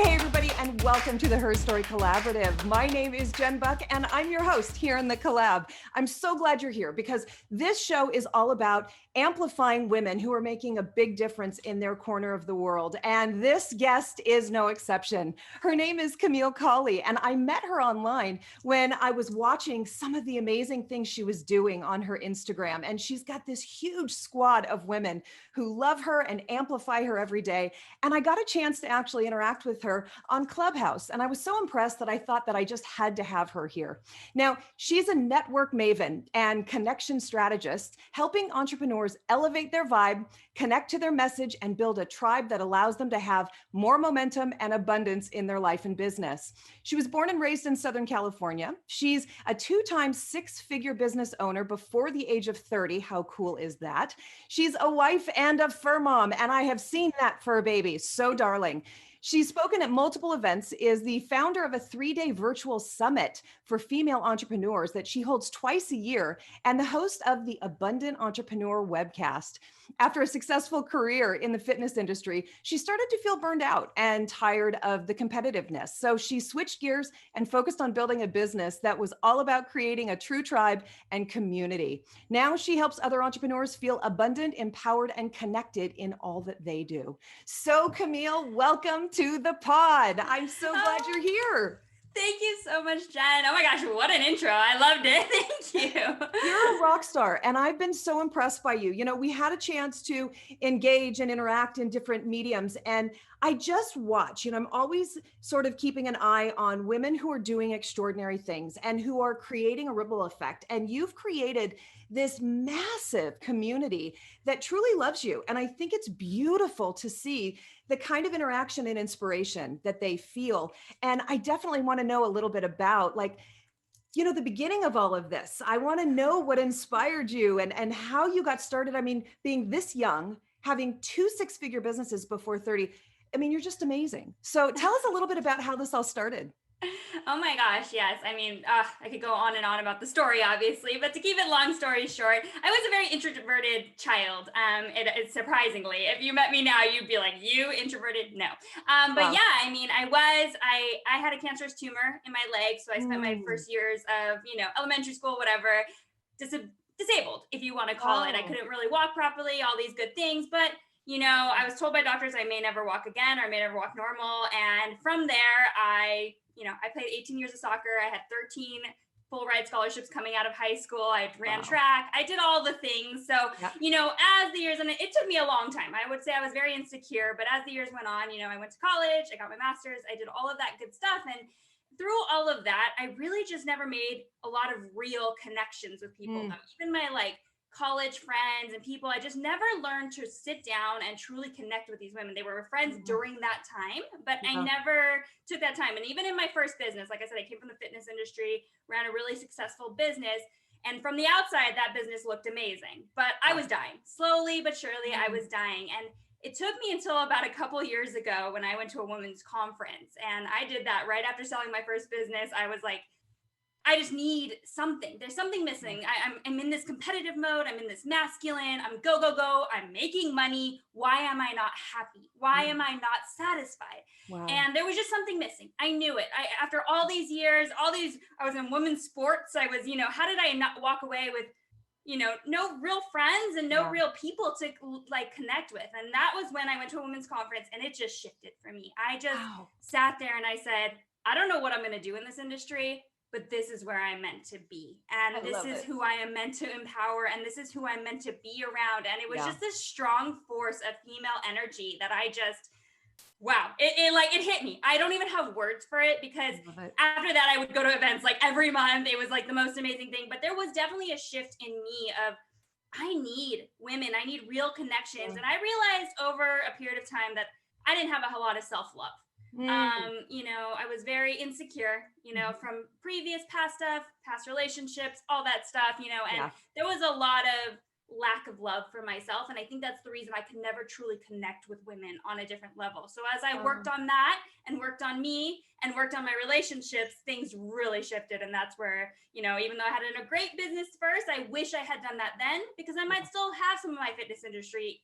Hey, everybody, and welcome to the HERstory Collaborative. My name is Jen Buck, and I'm your host here in the collab. I'm so glad you're here because this show is all about amplifying women who are making a big difference in their corner of the world. And this guest is no exception. Her name is Kamille Cawley, and I met her online when I was watching some of the amazing things she was doing on her Instagram. And she's got this huge squad of women who love her and amplify her every day. And I got a chance to actually interact with her on Clubhouse. And I was so impressed that I thought that I just had to have her here. Now, she's a network maven and connection strategist, helping entrepreneurs elevate their vibe, connect to their message, and build a tribe that allows them to have more momentum and abundance in their life and business. She was born and raised in Southern California. She's a two-time six-figure business owner before the age of 30. How cool is that? She's a wife and a fur mom, and I have seen that fur baby. So darling. She's spoken at multiple events, is the founder of a 3-day virtual summit for female entrepreneurs that she holds twice a year, and the host of the Abundant Entrepreneur webcast. After a successful career in the fitness industry, she started to feel burned out and tired of the competitiveness. So she switched gears and focused on building a business that was all about creating a true tribe and community. Now she helps other entrepreneurs feel abundant, empowered, and connected in all that they do. So Kamille, welcome to the pod. I'm so glad you're here. Thank you so much, Jen. Oh my gosh, what an intro. I loved it. Thank you. You're a rock star, and I've been so impressed by you. You know, we had a chance to engage and interact in different mediums, and I just watch, I'm always sort of keeping an eye on women who are doing extraordinary things and who are creating a ripple effect. And you've created this massive community that truly loves you. And I think it's beautiful to see the kind of interaction and inspiration that they feel. And I definitely want to know a little bit about the beginning of all of this. I want to know what inspired you and how you got started. I mean, being this young, having 2 six-figure businesses before 30, I mean, you're just amazing. So tell us a little bit about how this all started. Oh my gosh, yes. I mean, I could go on and on about the story, obviously, but to keep it long story short, I was a very introverted child. It's surprisingly, if you met me now, you'd be like, you introverted? No. But Wow. yeah, I mean, I had a cancerous tumor in my leg. So I spent my first years of, elementary school, whatever, disabled, if you want to call it. I couldn't really walk properly, all these good things, but I was told by doctors I may never walk again, or I may never walk normal. And from there, I played 18 years of soccer. I had 13 full ride scholarships coming out of high school. I ran track. I did all the things. So, as the years, and it took me a long time. I would say I was very insecure, but as the years went on, I went to college, I got my master's, I did all of that good stuff. And through all of that, I really just never made a lot of real connections with people. Even my college friends and people, I just never learned to sit down and truly connect with these women. They were friends during that time, but I never took that time. And even in my first business, like I said, I came from the fitness industry, ran a really successful business. And from the outside, that business looked amazing, but I was dying. Slowly but surely, I was dying. And it took me until about a couple years ago when I went to a women's conference. And I did that right after selling my first business. I was like, I just need something. There's something missing. I'm in this competitive mode. I'm in this masculine. I'm go, go, go. I'm making money. Why am I not happy? Why am I not satisfied? Wow. And there was just something missing. I knew it. After all these years, I was in women's sports. I was, how did I not walk away with, no real friends and no real people to connect with? And that was when I went to a women's conference, and it just shifted for me. I just sat there and I said, I don't know what I'm going to do in this industry, but this is where I'm meant to be. And this is who I am meant to empower. And this is who I'm meant to be around. And it was just this strong force of female energy that I just, wow, it hit me. I don't even have words for it, because after that, I would go to events every month. It was the most amazing thing. But there was definitely a shift in me of, I need women. I need real connections. And I realized over a period of time that I didn't have a whole lot of self-love. I was very insecure, from previous past relationships, all that stuff, and there was a lot of lack of love for myself. And I think that's the reason I could never truly connect with women on a different level. So as I worked on that and worked on me and worked on my relationships, things really shifted. And that's where, even though I had a great business first, I wish I had done that then, because I might still have some of my fitness industry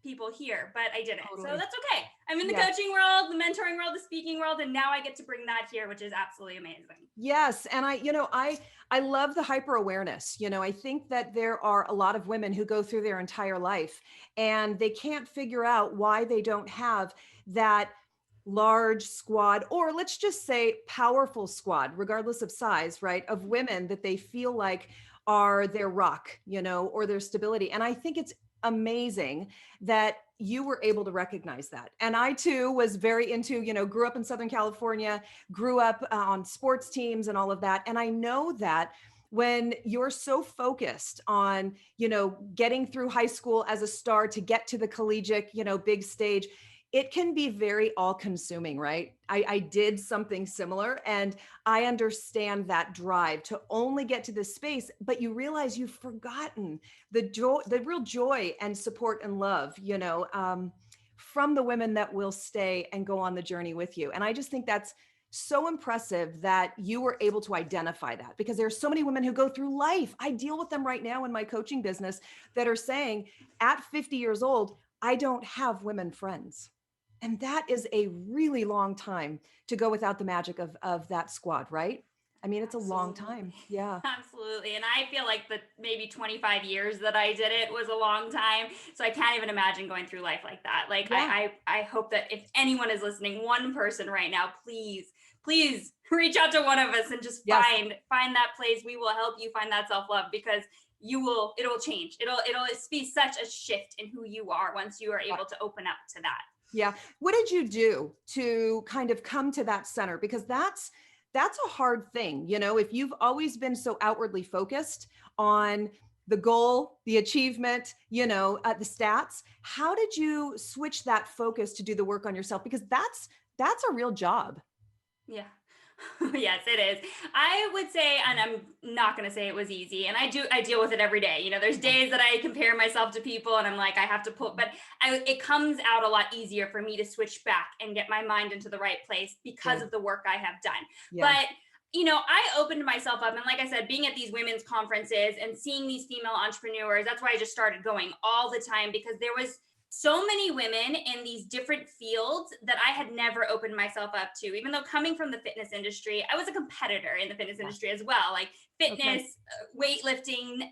people here, but I didn't. Totally. So that's okay. I'm in the Yeah. coaching world, the mentoring world, the speaking world, and now I get to bring that here, which is absolutely amazing. Yes. And I love the hyper awareness. I think that there are a lot of women who go through their entire life and they can't figure out why they don't have that large squad, or let's just say powerful squad, regardless of size, right? Of women that they feel like are their rock, or their stability. And I think it's amazing that you were able to recognize that. And I too was very into, grew up in Southern California, grew up on sports teams and all of that. And I know that when you're so focused on, getting through high school as a star to get to the collegiate, big stage, it can be very all consuming, right? I did something similar and I understand that drive to only get to this space, but you realize you've forgotten the joy, the real joy and support and love, from the women that will stay and go on the journey with you. And I just think that's so impressive that you were able to identify that, because there are so many women who go through life. I deal with them right now in my coaching business that are saying at 50 years old, I don't have women friends. And that is a really long time to go without the magic of that squad, right? I mean, it's a long time. Absolutely. Yeah. Absolutely. And I feel like the maybe 25 years that I did it was a long time. So I can't even imagine going through life like that. Like Yeah. I hope that if anyone is listening, one person right now, please reach out to one of us and just Yes. find that place. We will help you find that self-love, because it'll change. It'll be such a shift in who you are once you are able to open up to that. Yeah. What did you do to kind of come to that center? Because that's a hard thing. If you've always been so outwardly focused on the goal, the achievement, the stats, how did you switch that focus to do the work on yourself? Because that's a real job. Yeah. Yes, it is. I would say, and I'm not going to say it was easy, and I deal with it every day. There's days that I compare myself to people and I'm like, I have to but it comes out a lot easier for me to switch back and get my mind into the right place because of the work I have done. Yeah. But I opened myself up, and like I said, being at these women's conferences and seeing these female entrepreneurs, that's why I just started going all the time, because there was so many women in these different fields that I had never opened myself up to. Even though coming from the fitness industry, I was a competitor in the fitness industry as well, like fitness, weightlifting,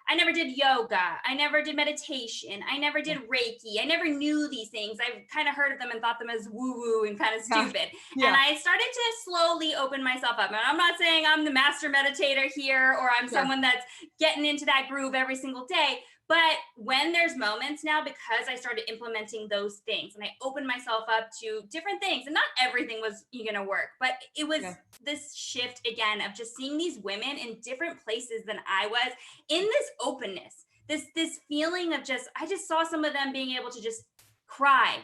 I never did yoga. I never did meditation. I never did Reiki. I never knew these things. I've kind of heard of them and thought them as woo-woo and kind of stupid. Yeah. And I started to slowly open myself up. And I'm not saying I'm the master meditator here, or I'm someone that's getting into that groove every single day. But when there's moments now, because I started implementing those things and I opened myself up to different things, and not everything was going to work, but it was this shift again of just seeing these women in different places than I was, in this openness, this feeling of I just saw some of them being able to just cry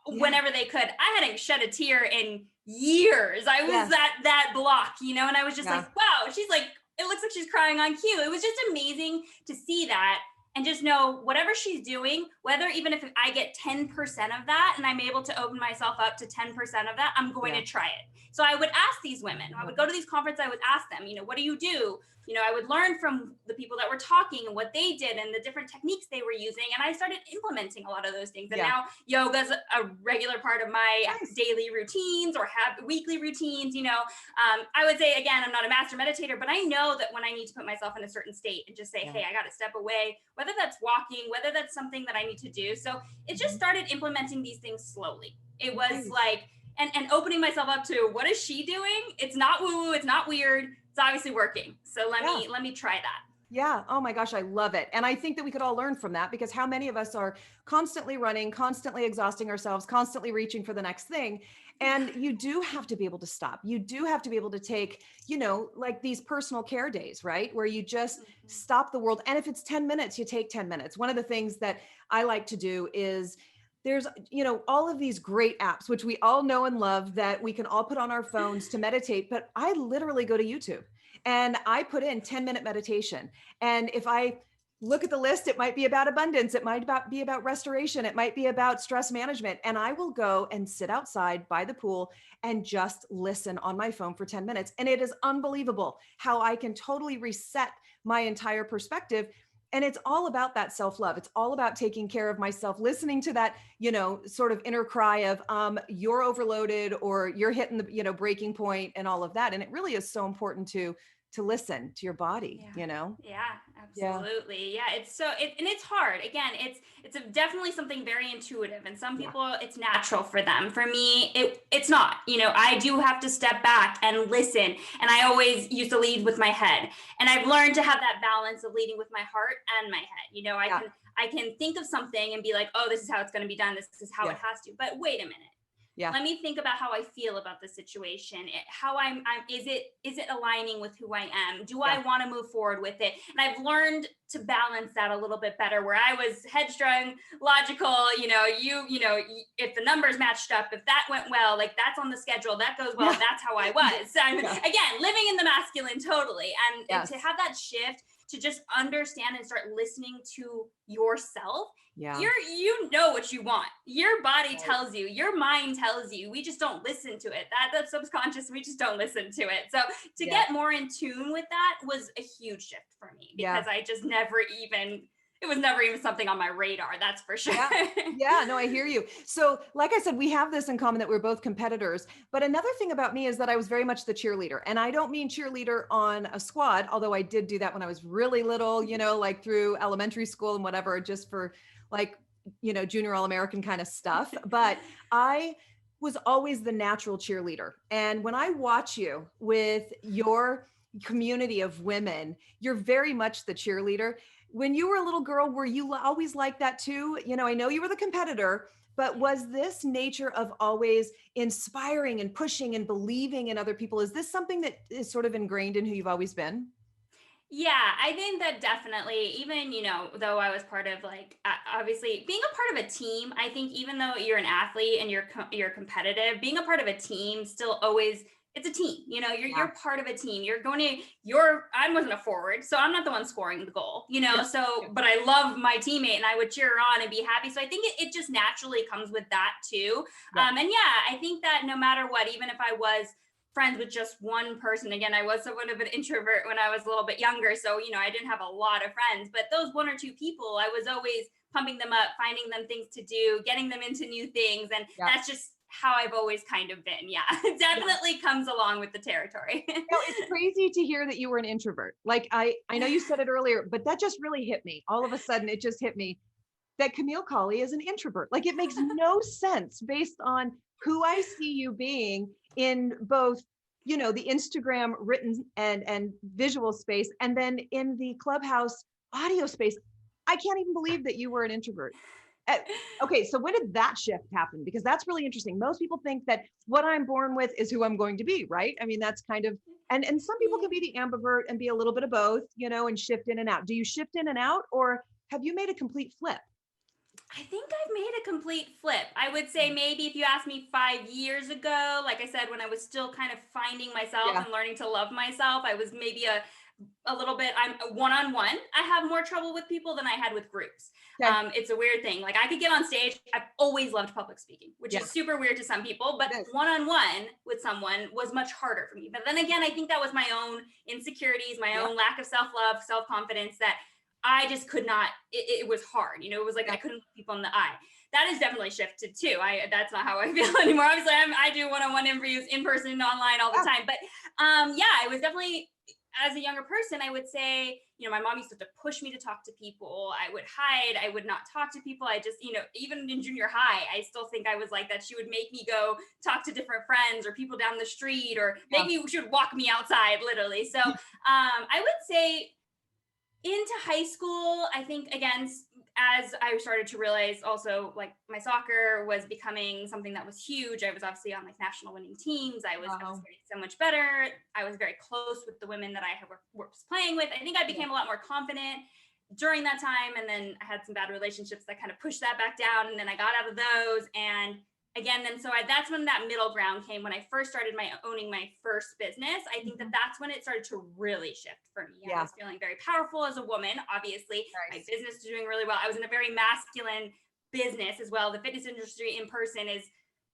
whenever they could. I hadn't shed a tear in years. I was that block, and I was just like, wow, she's like, it looks like she's crying on cue. It was just amazing to see that. And just know whatever she's doing, whether even if I get 10% of that and I'm able to open myself up to 10% of that, I'm going to try it. So I would ask these women, I would go to these conferences, I would ask them, what do you do? I would learn from the people that were talking and what they did and the different techniques they were using. And I started implementing a lot of those things. And now yoga's a regular part of my daily routines, or have weekly routines. I would say, again, I'm not a master meditator, but I know that when I need to put myself in a certain state and just say, hey, I got to step away, whether that's walking, whether that's something that I need to do. So it just started implementing these things slowly. It was like, and opening myself up to, what is she doing? It's not woo-woo. It's not weird. It's obviously working. So let me try that. Yeah. Oh my gosh, I love it. And I think that we could all learn from that, because how many of us are constantly running, constantly exhausting ourselves, constantly reaching for the next thing. And you do have to be able to stop. You do have to be able to take, like these personal care days, right? Where you just stop the world. And if it's 10 minutes, you take 10 minutes. One of the things that I like to do is, there's, all of these great apps, which we all know and love, that we can all put on our phones to meditate. But I literally go to YouTube and I put in 10-minute meditation. And if I look at the list, it might be about abundance. It might be about restoration. It might be about stress management. And I will go and sit outside by the pool and just listen on my phone for 10 minutes. And it is unbelievable how I can totally reset my entire perspective. And it's all about that self-love. It's all about taking care of myself, listening to that, sort of inner cry of you're overloaded or you're hitting the, breaking point and all of that. And it really is so important to listen to your body, Yeah, Yeah. absolutely. Yeah, and it's hard. Again, definitely something very intuitive, and some people it's natural for them. For me, it's not. I do have to step back and listen, and I always used to lead with my head, and I've learned to have that balance of leading with my heart and my head. I can think of something and be like, oh, this is how it's going to be done. This is how it has to. But wait a minute. Yeah. Let me think about how I feel about the situation. Is it aligning with who I am? Do I want to move forward with it? And I've learned to balance that a little bit better, where I was headstrong, logical, if the numbers matched up, if that went well, like that's on the schedule, that goes well, that's how I was. So again, living in the masculine totally. And to have that shift, to just understand and start listening to yourself. You know what you want. Your body tells you, your mind tells you. We just don't listen to it. That's subconscious. We just don't listen to it. So to get more in tune with that was a huge shift for me, because I just it was never even something on my radar. That's for sure. No, I hear you. So like I said, we have this in common, that we're both competitors. But another thing about me is that I was very much the cheerleader, and I don't mean cheerleader on a squad, although I did do that when I was really little, like through elementary school and whatever, just for like, junior All-American kind of stuff. But I was always the natural cheerleader. And when I watch you with your community of women, you're very much the cheerleader. When you were a little girl, were you always like that too? I know you were the competitor, but was this nature of always inspiring and pushing and believing in other people? Is this something that is sort of ingrained in who you've always been? Yeah, I think that definitely, even, though I was part of obviously being a part of a team, I think even though you're an athlete and you're competitive, being a part of a team still always, it's a team, you're part of a team. I wasn't a forward, so I'm not the one scoring the goal, but I love my teammate and I would cheer her on and be happy. So I think it just naturally comes with that too. I think that no matter what, even if I was friends with just one person. Again, I was somewhat of an introvert when I was a little bit younger. So, I didn't have a lot of friends, but those one or two people, I was always pumping them up, finding them things to do, getting them into new things. And that's just how I've always kind of been. Yeah, it definitely comes along with the territory. It's crazy to hear that you were an introvert. Like I know you said it earlier, but that just really hit me. All of a sudden, it just hit me that Kamille Cawley is an introvert. Like it makes no sense based on who I see you being in both, the Instagram written and visual space, and then in the Clubhouse audio space. I can't even believe that you were an introvert. Okay, so when did that shift happen? Because that's really interesting. Most people think that what I'm born with is who I'm going to be, right? I mean, that's kind of, and some people can be the ambivert and be a little bit of both, and shift in and out. Do you shift in and out, or have you made a complete flip? I think I've made a complete flip. I would say maybe if you asked me 5 years ago, like I said, when I was still kind of finding myself and learning to love myself, I was maybe a little bit, I'm one-on-one. I have more trouble with people than I had with groups. It's a weird thing. Like I could get on stage. I've always loved public speaking, which is super weird to some people, but one-on-one with someone was much harder for me. But then again, I think that was my own insecurities, my own lack of self-love, self-confidence, that I just could not, it was hard. It was like I couldn't look people in the eye. That has definitely shifted too. That's not how I feel anymore. Obviously, I do one-on-one interviews in person, online all the time. But I was definitely, as a younger person, I would say, my mom used to have to push me to talk to people. I would hide. I would not talk to people. I just, even in junior high, I still think I was like that. She would make me go talk to different friends or people down the street, or she would walk me outside, literally. So I would say, into high school, I think, again, as I started to realize also, like, my soccer was becoming something that was huge. I was obviously on like national winning teams. I was getting so much better. I was very close with the women that I was playing with. I think I became a lot more confident during that time. And then I had some bad relationships that kind of pushed that back down. And then I got out of those. And again, then that's when that middle ground came. When I first started owning my first business, I think that's when it started to really shift for me. I was feeling very powerful as a woman. Obviously, my business was doing really well. I was in a very masculine business as well. The fitness industry in person is,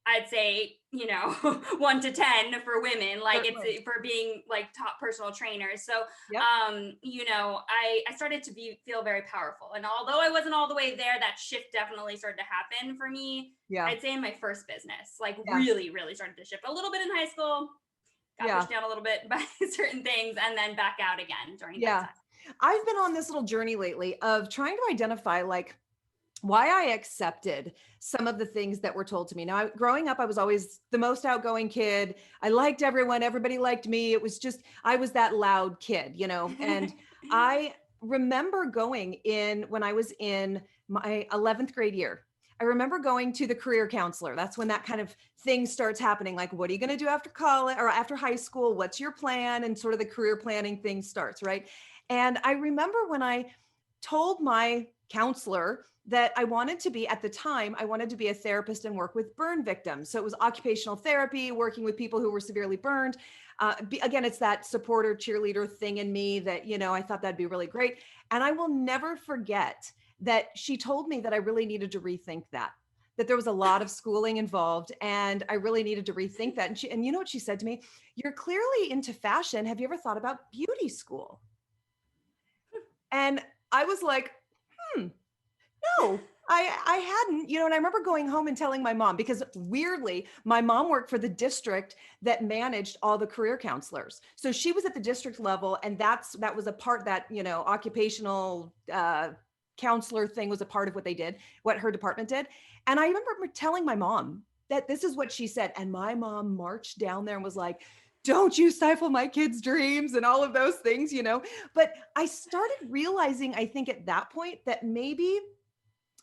I'd say, 1 to 10 for women, like Certainly. it's for being like top personal trainers. So, Yep. I started to feel very powerful. And although I wasn't all the way there, that shift definitely started to happen for me. Yeah. I'd say in my first business, like Yeah. really, really started to shift a little bit in high school, got Yeah. pushed down a little bit by certain things, and then back out again during that Yeah. time. I've been on this little journey lately of trying to identify like why I accepted some of the things that were told to me. Now, growing up, I was always the most outgoing kid. I liked everyone. Everybody liked me. It was just, I was that loud kid, and I remember going in when I was in my 11th grade year. I remember going to the career counselor. That's when that kind of thing starts happening. Like, what are you going to do after college or after high school? What's your plan? And sort of the career planning thing starts, right? And I remember when I told my counselor that I wanted to be, at the time, I wanted to be a therapist and work with burn victims. So it was occupational therapy, working with people who were severely burned. Again, it's that supporter cheerleader thing in me that, I thought that'd be really great. And I will never forget that she told me that I really needed to rethink that there was a lot of schooling involved and I really needed to rethink that. And you know what she said to me? You're clearly into fashion. Have you ever thought about beauty school? And I was like, no, I hadn't, and I remember going home and telling my mom, because weirdly, my mom worked for the district that managed all the career counselors. So she was at the district level, and that was a part that, occupational counselor thing was a part of what they did, what her department did. And I remember telling my mom that this is what she said. And my mom marched down there and was like, don't you stifle my kids' dreams and all of those things, But I started realizing, I think at that point, that maybe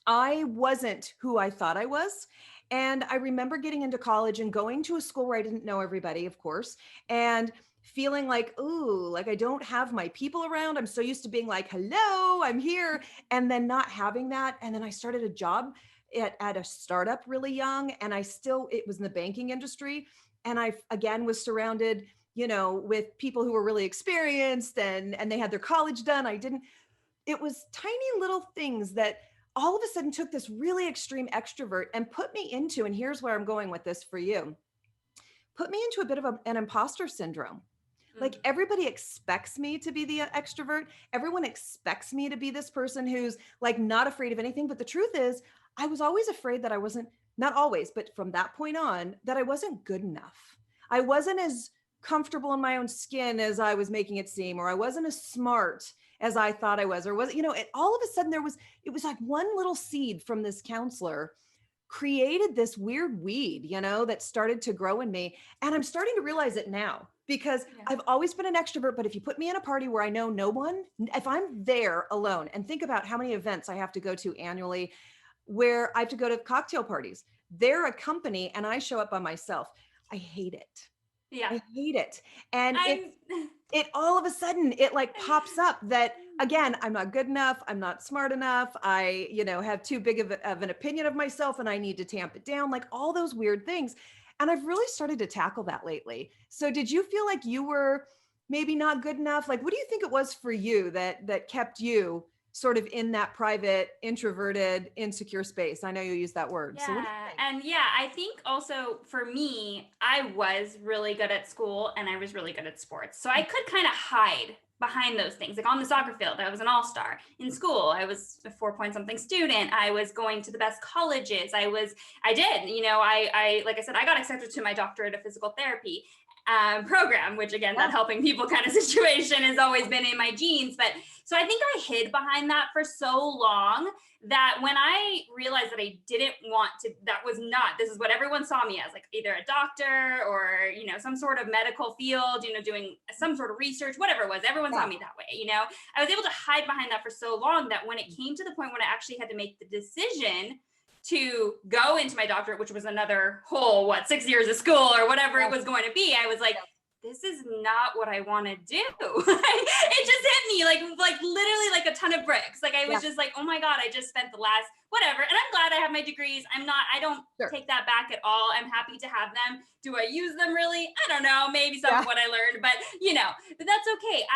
I wasn't who I thought I was. And I remember getting into college and going to a school where I didn't know everybody, of course, and feeling like, ooh, like I don't have my people around. I'm so used to being like, hello, I'm here. And then not having that. And then I started a job at a startup really young. And it was in the banking industry. And I, again, was surrounded, with people who were really experienced and they had their college done. I didn't. It was tiny little things that all of a sudden took this really extreme extrovert and put me into, and here's where I'm going with this for you, put me into a bit of an imposter syndrome. Like everybody expects me to be the extrovert. Everyone expects me to be this person who's like not afraid of anything. But the truth is, I was always afraid that I wasn't, not always, but from that point on, that I wasn't good enough. I wasn't as comfortable in my own skin as I was making it seem, or I wasn't as smart as I thought I was, or was, all of a sudden it was like one little seed from this counselor created this weird weed, that started to grow in me. And I'm starting to realize it now because I've always been an extrovert. But if you put me in a party where I know no one, if I'm there alone, and think about how many events I have to go to annually where I have to go to cocktail parties, they're a company and I show up by myself. I hate it. Yeah. I hate it. And it all of a sudden it like pops up that again, I'm not good enough. I'm not smart enough. I, have too big of an opinion of myself and I need to tamp it down, like all those weird things. And I've really started to tackle that lately. So did you feel like you were maybe not good enough? Like, what do you think it was for you that kept you sort of in that private, introverted, insecure space? I know you use that word. Yeah. So what do you think? And I think also for me, I was really good at school and I was really good at sports. So I could kind of hide behind those things. Like on the soccer field, I was an all-star. In school, I was a 4 point something student. I was going to the best colleges. I did, like I said, I got accepted to my doctorate of physical therapy program, which again, that helping people kind of situation has always been in my genes. But so I think I hid behind that for so long that when I realized that I didn't want to, this is what everyone saw me as, like either a doctor or, some sort of medical field, doing some sort of research, whatever it was, everyone saw me that way, I was able to hide behind that for so long that when it came to the point when I actually had to make the decision to go into my doctorate, which was another whole, 6 years of school or whatever it was going to be, I was like, this is not what I want to do. It just hit me like literally like a ton of bricks. Like I was just like, oh my God, I just spent the last whatever. And I'm glad I have my degrees. I don't take that back at all. I'm happy to have them. Do I use them really? I don't know, maybe some of what I learned, but but that's okay.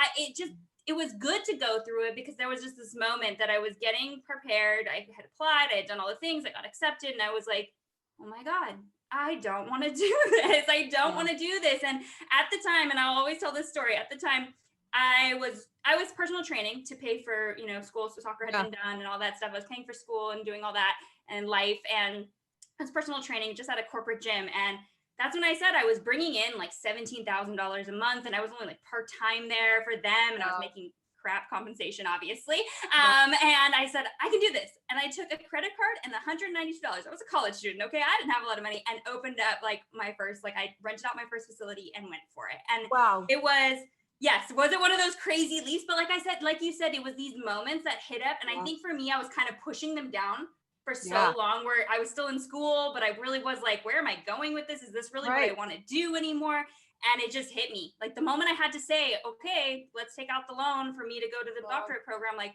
It was good to go through it because there was just this moment that I was getting prepared. I had applied, I had done all the things, I got accepted, and I was like, oh my God, I don't want to do this. I don't want to do this. And at the time, and I'll always tell this story, at the time, I was personal training to pay for, school. So soccer had been done and all that stuff. I was paying for school and doing all that and life. And I was personal training just at a corporate gym. And that's when I said I was bringing in like $17,000 a month, and I was only like part-time there for them. And I was making crap compensation, obviously. And I said, I can do this. And I took a credit card and $192. I was a college student. Okay. I didn't have a lot of money, and opened up like my first, like I rented out my first facility and went for it. And it was, yes, wasn't one of those crazy leaps, but like I said, like you said, it was these moments that hit up. And I think for me, I was kind of pushing them down for so long, where I was still in school, but I really was like, where am I going with this? Is this really what I want to do anymore? And it just hit me. Like the moment I had to say, okay, let's take out the loan for me to go to the doctorate program, like,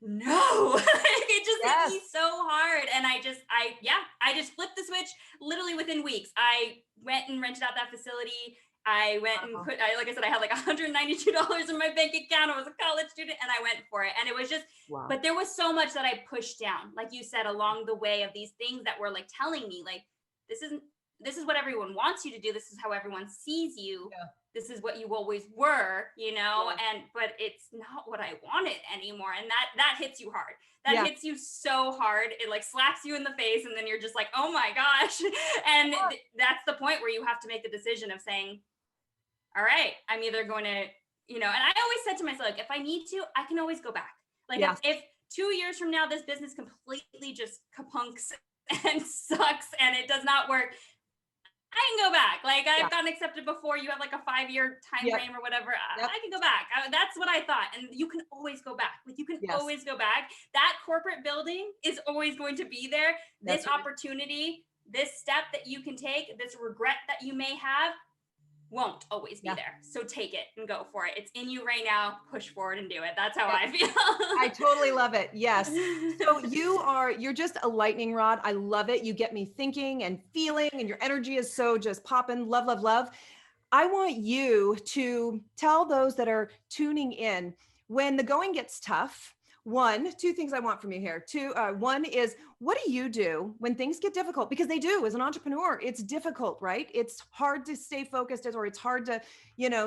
no, it just hit me so hard. And I just flipped the switch literally within weeks. I went and rented out that facility. I went and like I said, I had like $192 in my bank account. I was a college student, and I went for it. And it was just, but there was so much that I pushed down, like you said, along the way, of these things that were like telling me, like, this is what everyone wants you to do. This is how everyone sees you. This is what you always were, but it's not what I wanted anymore. And that hits you hard. That hits you so hard. It like slaps you in the face, and then you're just like, oh my gosh. And that's the point where you have to make the decision of saying, all right, I'm either going to, and I always said to myself, like, if I need to, I can always go back. Like if 2 years from now, this business completely just kapunks and sucks and it does not work, I can go back. Like I've gotten accepted before. You have like a 5-year time frame or whatever. I can go back. That's what I thought. And you can always go back. Like you can always go back. That corporate building is always going to be there. This opportunity, this step that you can take, this regret that you may have, won't always be there. So take it and go for it. It's in you right now. Push forward and do it. That's how I feel. I totally love it. Yes. So you're just a lightning rod. I love it. You get me thinking and feeling, and your energy is so just popping. Love, love, love. I want you to tell those that are tuning in, when the going gets tough, two things I want from you here. One is, what do you do when things get difficult? Because they do. As an entrepreneur, it's difficult, right? It's hard to stay focused, or it's hard to,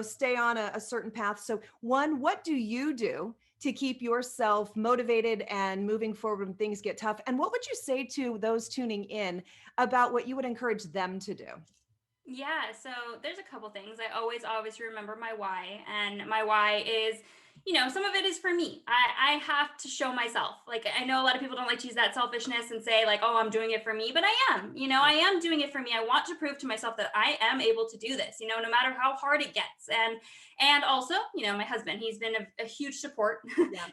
stay on a certain path. So one, what do you do to keep yourself motivated and moving forward when things get tough? And what would you say to those tuning in about what you would encourage them to do? Yeah, so there's a couple things. I always remember my why, and my why is, some of it is for me. I have to show myself. Like, I know a lot of people don't like to use that selfishness and say like, oh, I'm doing it for me, but I am, I am doing it for me. I want to prove to myself that I am able to do this, no matter how hard it gets. And also, my husband, he's been a huge support.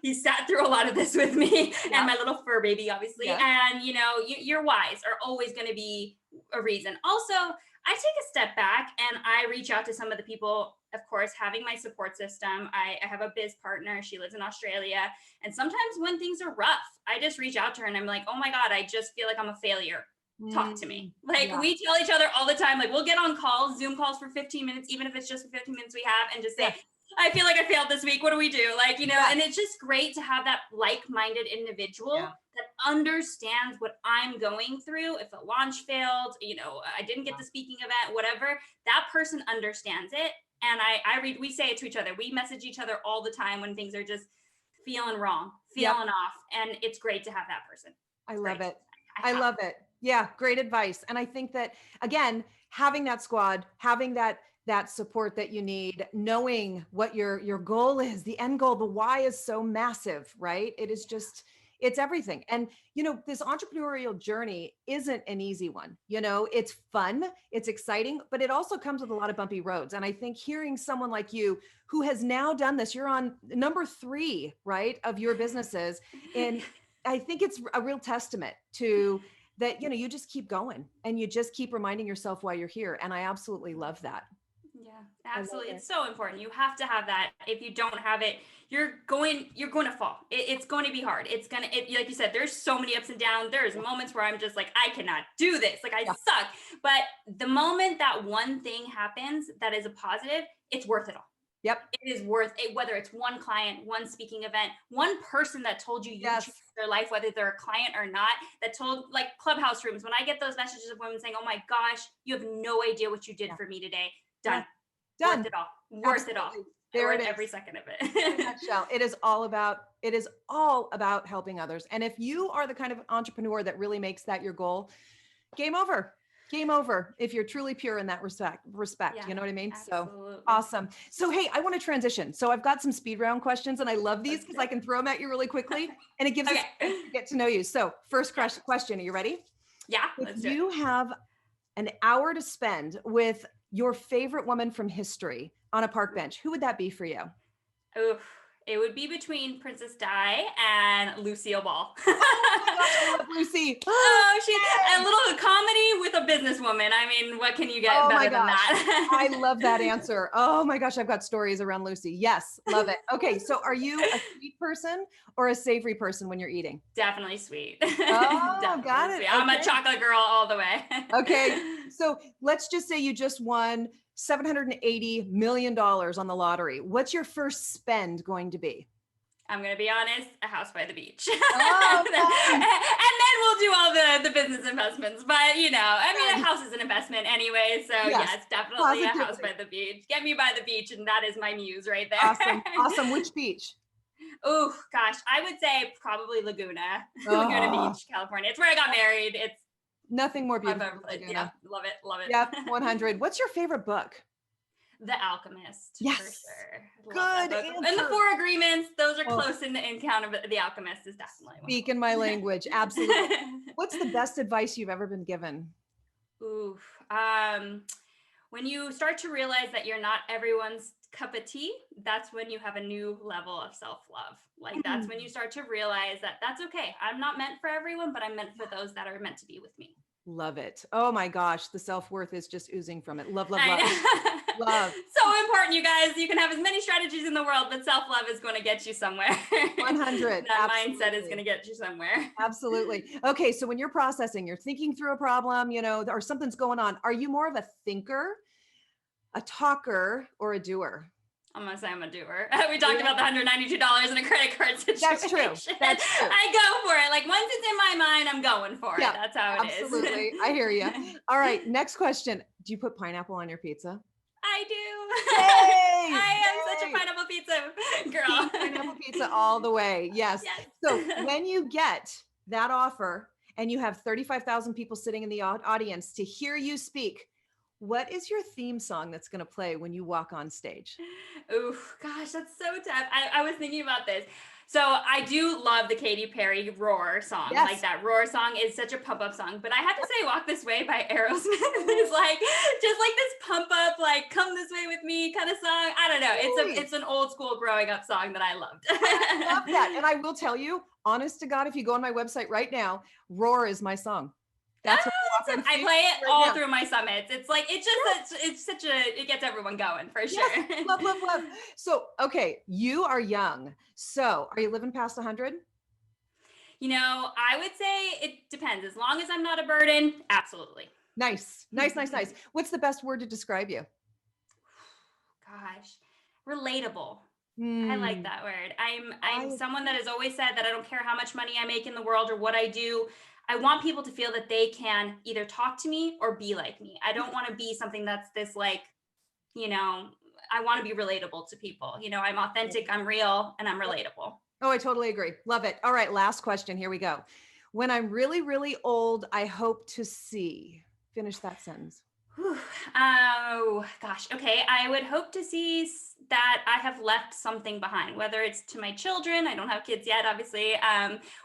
He's sat through a lot of this with me and my little fur baby, obviously. And, your whys are always going to be a reason. Also, I take a step back and I reach out to some of the people, of course, having my support system. I have a biz partner. She lives in Australia. And sometimes when things are rough, I just reach out to her and I'm like, oh my God, I just feel like I'm a failure. Talk to me. Like we tell each other all the time, like we'll get on calls, Zoom calls for 15 minutes, even if it's just the 15 minutes we have, and just say, I feel like I failed this week. What do we do? Like, and it's just great to have that like-minded individual that understands what I'm going through. If a launch failed, I didn't get the speaking event, whatever, that person understands it. And we say it to each other. We message each other all the time when things are just feeling wrong, feeling off. And it's great to have that person. I love it. I love it. Yeah. Great advice. And I think that, again, having that squad, having that support that you need, knowing what your goal is, the end goal, the why is so massive, right? It is just, it's everything. And, this entrepreneurial journey isn't an easy one. It's fun, it's exciting, but it also comes with a lot of bumpy roads. And I think hearing someone like you who has now done this, you're on number 3, right, of your businesses. And I think it's a real testament to that, you just keep going and you just keep reminding yourself why you're here. And I absolutely love that. Yeah, absolutely. It's so important. You have to have that. If you don't have it, you're going to fall. It's going to be hard. Like you said, there's so many ups and downs. There's moments where I'm just like, I cannot do this. Like I suck. But the moment that one thing happens that is a positive, it's worth it all. Yep. It is worth it, whether it's one client, one speaking event, one person that told you changed their life, whether they're a client or not, that told, like Clubhouse rooms. When I get those messages of women saying, "Oh my gosh, you have no idea what you did for me today." Done. Yeah. Done. Worth it all. Worth it all. There it is. Every second of it. In a nutshell, it is all about helping others. And if you are the kind of entrepreneur that really makes that your goal, game over. Game over if you're truly pure in that respect. Yeah, you know what I mean? absolutely. So awesome. So, hey, I want to transition. So I've got some speed round questions and I love these because I can throw them at you really quickly and it gives us a chance to get to know you. So first question, are you ready? Yeah. If you have an hour to spend with your favorite woman from history on a park bench, who would that be for you? Oof. It would be between Princess Di and Lucille Ball. Oh my gosh, I love Lucy. Oh, she's a little comedy with a businesswoman. I mean, what can you get better than that? I love that answer. Oh my gosh, I've got stories around Lucy. Yes, love it. Okay, so are you a sweet person or a savory person when you're eating? Definitely sweet. Oh, Definitely got it. sweet. I'm a chocolate girl all the way. Okay, so let's just say you just won $780 million on the lottery. What's your first spend going to be? I'm going to be honest, a house by the beach. Oh, and then we'll do all the business investments. But, you know, I mean, a house is an investment anyway. So yes, definitely a house by the beach. Get me by the beach. And that is my muse right there. Awesome. Awesome. Which beach? Oh, gosh. I would say probably Laguna. Laguna Beach, California. It's where I got married. It's nothing more beautiful. Yeah, love it. Love it. Yep, 100. What's your favorite book? The Alchemist. Yes. For sure. Good answer. And the Four Agreements, those are close in count of The Alchemist is definitely one. Speaking my language. Absolutely. What's the best advice you've ever been given? Oof. When you start to realize that you're not everyone's cup of tea, that's when you have a new level of self-love. Like that's when you start to realize that that's okay. I'm not meant for everyone, but I'm meant for those that are meant to be with me. Love it. Oh my gosh. The self-worth is just oozing from it. Love, love, love. Love. So important, you guys. You can have as many strategies in the world, but self-love is going to get you somewhere. 100. That mindset is going to get you somewhere. Absolutely. Okay. So when you're processing, you're thinking through a problem, you know, or something's going on. Are you more of a thinker, a talker, or a doer? I'm going to say I'm a doer. We talked about the $192 in a credit card situation. That's true. That's true. I go for it. Like once it's in my mind, I'm going for it. That's how it is. Absolutely. I hear you. All right. Next question. Do you put pineapple on your pizza? I do. Yay! I am such a pineapple pizza girl. Pineapple pizza all the way. Yes. So when you get that offer and you have 35,000 people sitting in the audience to hear you speak, what is your theme song that's going to play when you walk on stage? Oh gosh, that's so tough. I was thinking about this. So I do love the Katy Perry Roar song. Yes. Like that Roar song is such a pump up song. But I have to say Walk This Way by Aerosmith is like just like this pump up, like come this way with me kind of song. I don't know. It's an old school growing up song that I loved. I love that. And I will tell you, honest to God, if you go on my website right now, Roar is my song. That's I play it all through my summits. It's like, it gets everyone going for sure. Yes. Love, love, love. So, okay. You are young. So are you living past 100? You know, I would say it depends. As long as I'm not a burden, absolutely. Nice. What's the best word to describe you? Gosh, relatable. I like that word. I'm someone that has always said that I don't care how much money I make in the world or what I do. I want people to feel that they can either talk to me or be like me. I don't want to be something that's this like, you know, I want to be relatable to people. You know, I'm authentic, I'm real, and I'm relatable. Oh, I totally agree. Love it. All right. Last question. Here we go. When I'm really, really old, I hope to see. Finish that sentence. Oh, gosh. Okay. I would hope to see that I have left something behind, whether it's to my children. I don't have kids yet, obviously.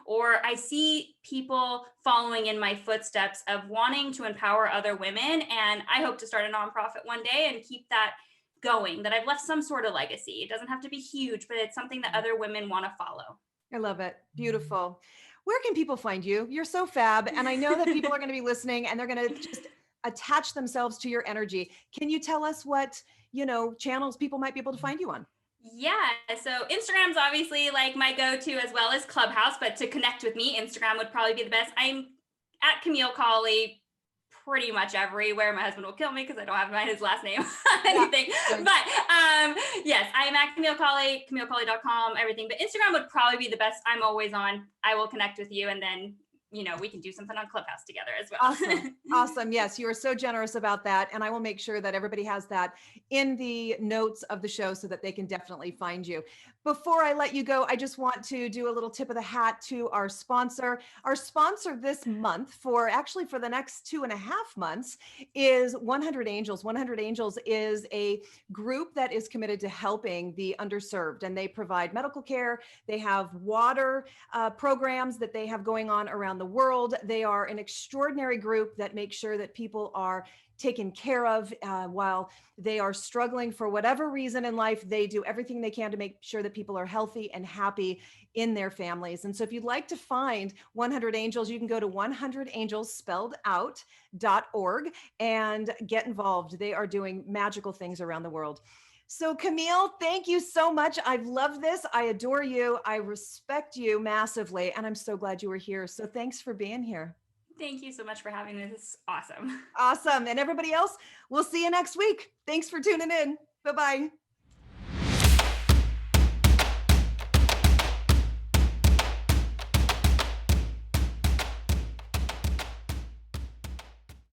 Or I see people following in my footsteps of wanting to empower other women. And I hope to start a nonprofit one day and keep that going, that I've left some sort of legacy. It doesn't have to be huge, but it's something that other women want to follow. I love it. Beautiful. Where can people find you? You're so fab. And I know that people are going to be listening and they're going to just attach themselves to your energy. Can you tell us what, channels people might be able to find you on? Yeah. So Instagram's obviously like my go-to as well as Clubhouse, but to connect with me, Instagram would probably be the best. I'm at Kamille Cawley pretty much everywhere. My husband will kill me because I don't have his last name Yeah. anything. But yes, I am at Kamille Cawley, KamilleCawley.com, everything. But Instagram would probably be the best. I'm always on. I will connect with you, and then we can do something on Clubhouse together as well. Awesome. Awesome. Yes, you are so generous about that. And I will make sure that everybody has that in the notes of the show so that they can definitely find you. Before I let you go, I just want to do a little tip of the hat to our sponsor. Our sponsor this month, for the next 2.5 months, is 100 Angels. 100 Angels is a group that is committed to helping the underserved, and they provide medical care. They have water programs that they have going on around the world. They are an extraordinary group that makes sure that people are taken care of while they are struggling for whatever reason in life. They do everything they can to make sure that people are healthy and happy in their families. And so if you'd like to find 100 Angels, you can go to 100angels.org and get involved. They are doing magical things around the world. So Kamille, thank you so much. I've loved this. I adore you. I respect you massively. And I'm so glad you were here. So thanks for being here. Thank you so much for having me. This is awesome. Awesome. And everybody else, we'll see you next week. Thanks for tuning in. Bye-bye.